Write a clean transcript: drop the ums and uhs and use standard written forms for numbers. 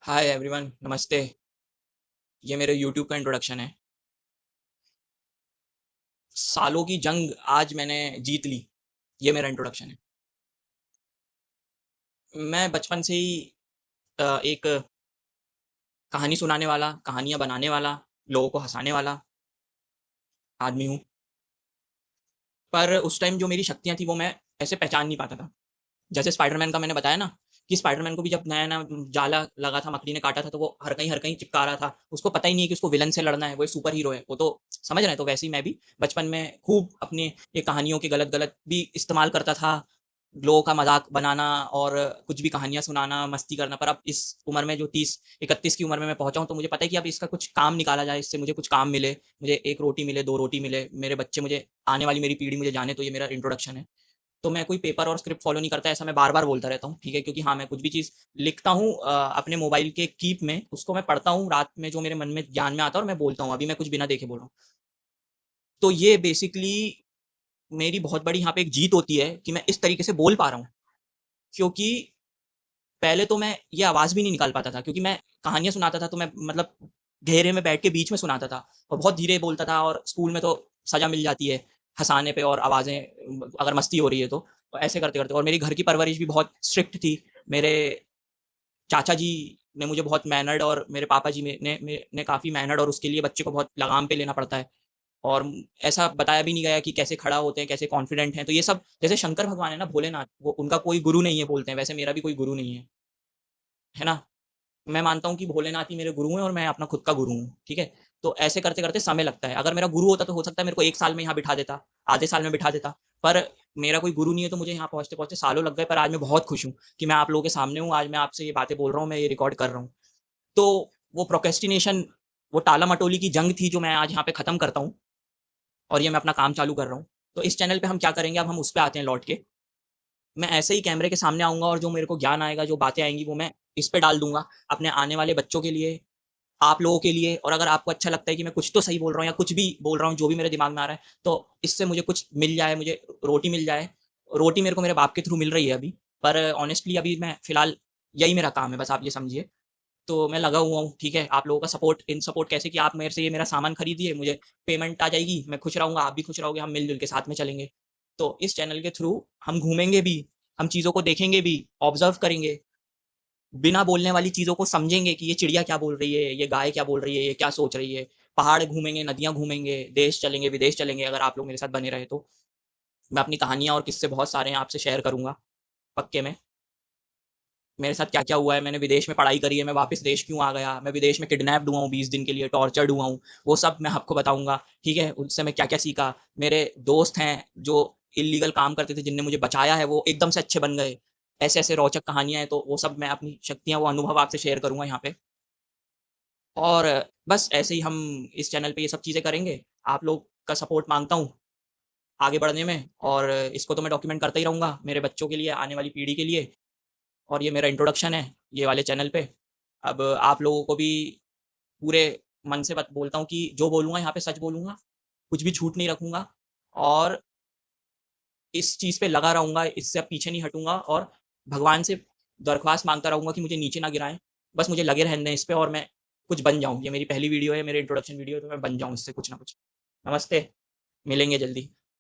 Hi everyone, नमस्ते। ये मेरे यूट्यूब का इंट्रोडक्शन है। सालों की जंग आज मैंने जीत ली, ये मेरा इंट्रोडक्शन है। मैं बचपन से ही एक कहानी सुनाने वाला, कहानियाँ बनाने वाला, लोगों को हँसाने वाला आदमी हूँ। पर उस टाइम जो मेरी शक्तियाँ थी वो मैं ऐसे पहचान नहीं पाता था। जैसे स्पाइडरमैन का मैंने बताया ना कि स्पाइडरमैन को भी जब नया-नया जाला लगा था, मकड़ी ने काटा था तो वो हर कहीं चिपका रहा था। उसको पता ही नहीं है कि उसको विलेन से लड़ना है, वो एक सुपर हीरो है। वो तो समझ रहे हैं, तो वैसे ही मैं भी बचपन में खूब अपने ये कहानियों के गलत-गलत भी इस्तेमाल करता था। लोगों का मज़ाक बनाना और कुछ भी कहानियाँ सुनाना, मस्ती करना। पर अब इस उम्र में जो 30-31 की उम्र में मैं पहुँचा हूँ तो मुझे पता है कि अब इसका कुछ काम निकाला जाए, इससे मुझे कुछ काम मिले। मुझे 1 रोटी मिले, 2 रोटी मिले, मेरे बच्चे मुझे आने वाली मेरी पीढ़ी मुझे जाने, तो ये मेरा इंट्रोडक्शन है। तो मैं कोई पेपर और स्क्रिप्ट फ़ॉलो नहीं करता, ऐसा मैं बार-बार बोलता रहता हूँ, ठीक है? क्योंकि हाँ, मैं कुछ भी चीज़ लिखता हूँ अपने मोबाइल के कीप में, उसको मैं पढ़ता हूँ रात में, जो मेरे मन में ज्ञान में आता है और मैं बोलता हूँ। अभी मैं कुछ बिना देखे बोल रहा हूँ। तो ये बेसिकली मेरी बहुत बड़ी यहाँ पे एक जीत होती है कि मैं इस तरीके से बोल पा रहा हूँ। क्योंकि पहले तो मैं ये आवाज़ भी नहीं निकाल पाता था, क्योंकि मैं कहानियाँ सुनाता था तो मैं मतलब घेरे में बैठ के बीच में सुनाता था और बहुत धीरे बोलता था, और स्कूल में तो सज़ा मिल जाती है हँसाने पे और आवाज़ें अगर मस्ती हो रही है तो। तो ऐसे करते-करते, और मेरी घर की परवरिश भी बहुत स्ट्रिक्ट थी। मेरे चाचा जी ने मुझे बहुत मैनर्ड, और मेरे पापा जी ने काफ़ी मैनर्ड, और उसके लिए बच्चे को बहुत लगाम पे लेना पड़ता है। और ऐसा बताया भी नहीं गया कि कैसे खड़ा होते हैं, कैसे कॉन्फिडेंट हैं। तो ये सब, जैसे शंकर भगवान है ना, भोलेनाथ, वो उनका कोई गुरु नहीं है बोलते हैं, वैसे मेरा भी कोई गुरु नहीं है ना? मैं मानता हूँ कि भोलेनाथ ही मेरे गुरु हैं और मैं अपना खुद का गुरु हूँ, ठीक है? तो ऐसे करते-करते समय लगता है। अगर मेरा गुरु होता तो हो सकता है मेरे को 1 साल में यहाँ बिठा देता, आधे साल में बिठा देता। पर मेरा कोई गुरु नहीं है तो मुझे यहाँ पहुँचते-पहुँचते सालों लग गए, पर आज मैं बहुत खुश हूँ कि मैं आप लोगों के सामने हूँ, आज मैं आपसे ये बातें बोल रहा हूँ, मैं ये रिकॉर्ड कर रहा हूँ। तो वो प्रोक्रेस्टिनेशन, वो टाला-मटोली की जंग थी जो मैं आज यहाँ पे खत्म करता हूँ, और ये मैं अपना काम चालू कर रहा हूँ। तो इस चैनल पे हम क्या करेंगे, अब हम उस पे आते हैं लौट के। मैं ऐसे ही कैमरे के सामने आऊँगा और जो मेरे को ज्ञान आएगा, जो बातें आएँगी, वो मैं इस पे डाल दूँगा, अपने आने वाले बच्चों के लिए, आप लोगों के लिए। और अगर आपको अच्छा लगता है कि मैं कुछ तो सही बोल रहा हूँ या कुछ भी बोल रहा हूँ, जो भी मेरे दिमाग में आ रहा है, तो इससे मुझे कुछ मिल जाए, मुझे रोटी मिल जाए। रोटी मेरे को मेरे बाप के थ्रू मिल रही है अभी, पर ऑनेस्टली अभी मैं फ़िलहाल यही मेरा काम है, बस आप ये समझिए। तो मैं लगा हुआ हूँ, ठीक है? आप लोगों का सपोर्ट, इन सपोर्ट कैसे कि आप मेरे से ये मेरा सामान खरीदिए, मुझे पेमेंट आ जाएगी, मैं खुश रहूँगा, आप भी खुश रहोगे, हम मिल-जुल के साथ में चलेंगे। तो इस चैनल के थ्रू हम घूमेंगे भी, हम चीज़ों को देखेंगे भी, ऑब्ज़र्व करेंगे, बिना बोलने वाली चीज़ों को समझेंगे कि ये चिड़िया क्या बोल रही है, ये गाय क्या बोल रही है, ये क्या सोच रही है। पहाड़ घूमेंगे, नदियाँ घूमेंगे, देश चलेंगे, विदेश चलेंगे, अगर आप लोग मेरे साथ बने रहे तो। मैं अपनी कहानियाँ और किस्से बहुत सारे हैं आपसे शेयर करूँगा, पक्के में। मेरे साथ क्या-क्या हुआ है, मैंने विदेश में पढ़ाई करी है, मैं वापस देश क्यों आ गया, मैं विदेश में किडनैप्ड हुआ हूँ 20 दिन के लिए, टॉर्चर्ड हुआ हूँ, वो सब मैं आपको बताऊँगा, ठीक है? उनसे मैं क्या-क्या सीखा। मेरे दोस्त हैं जो इल्लीगल काम करते थे, जिनने मुझे बचाया है, वो एकदम से अच्छे बन गए। ऐसे-ऐसे रोचक कहानियाँ हैं, तो वो सब मैं अपनी शक्तियाँ, वो अनुभव आपसे शेयर करूँगा यहाँ पे। और बस ऐसे ही हम इस चैनल पे ये सब चीज़ें करेंगे। आप लोग का सपोर्ट माँगता हूँ आगे बढ़ने में, और इसको तो मैं डॉक्यूमेंट करता ही रहूँगा, मेरे बच्चों के लिए, आने वाली पीढ़ी के लिए। और ये मेरा इंट्रोडक्शन है, ये वाले चैनल पे। अब आप लोगों को भी पूरे मन से बत बोलता हूँ कि जो बोलूँगा यहाँ पे सच बोलूँगा, कुछ भी झूठ नहीं रखूँगा, और इस चीज़ पे लगा रहूँगा, इससे अब पीछे नहीं हटूँगा, और भगवान से दरख्वास्त माँगता रहूँगा कि मुझे नीचे ना गिराएँ। बस मुझे लगे रहने दें इस पे, और मैं कुछ बन जाऊँ। ये मेरी पहली वीडियो है, मेरी इंट्रोडक्शन वीडियो है, तो मैं बन जाऊँ इससे कुछ ना कुछ। नमस्ते, मिलेंगे जल्दी।